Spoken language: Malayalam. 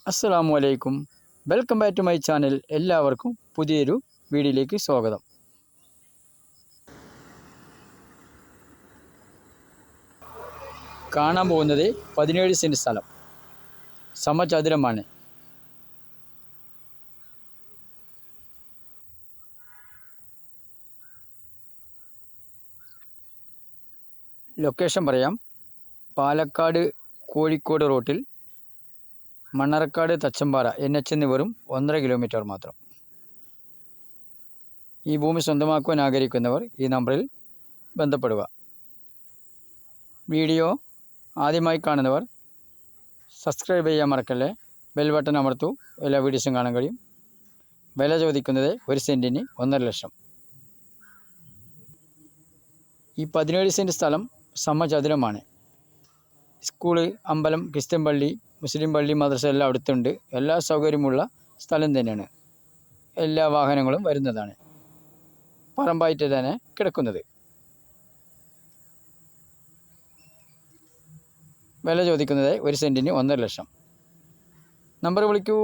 അസ്സലാമു അലൈക്കും. Welcome back to my channel. എല്ലാവർക്കും പുതിയൊരു വീഡിയോയിലേക്ക് സ്വാഗതം. കാണാൻ പോകുന്നത് 17 സെൻറ്റ് സ്ഥലം, സമചതുരമാണ്. ലൊക്കേഷൻ പറയാം. പാലക്കാട് കോഴിക്കോട് റൂട്ടിൽ മണ്ണാർക്കാട് തച്ചമ്പാറ NH എന്ന് വെറും 1.5 കിലോമീറ്റർ മാത്രം. ഈ ഭൂമി സ്വന്തമാക്കുവാൻ ആഗ്രഹിക്കുന്നവർ ഈ നമ്പറിൽ ബന്ധപ്പെടുക. വീഡിയോ ആദ്യമായി കാണുന്നവർ സബ്സ്ക്രൈബ് ചെയ്യാൻ മറക്കല്ലേ. ബെൽ ബട്ടൺ അമർത്തു, എല്ലാ വീഡിയോസും കാണാൻ കഴിയും. വില ചോദിക്കുന്നത് 1 സെൻറ്റിന് 1.5 ലക്ഷം. ഈ 17 സെൻറ്റ് സ്ഥലം സമചതുരമാണ്. സ്കൂള്, അമ്പലം, ക്രിസ്ത്യൻ പള്ളി, മുസ്ലിം പള്ളി, മദ്രസ എല്ലാം അടുത്തുണ്ട്. എല്ലാ സൗകര്യമുള്ള സ്ഥലം തന്നെയാണ്. എല്ലാ വാഹനങ്ങളും വരുന്നതാണ്. പറമ്പായിട്ട് തന്നെ കിടക്കുന്നത്. വില ചോദിക്കുന്നത് 1 സെൻറ്റിന് 1.5 ലക്ഷം. നമ്പർ വിളിക്കൂ.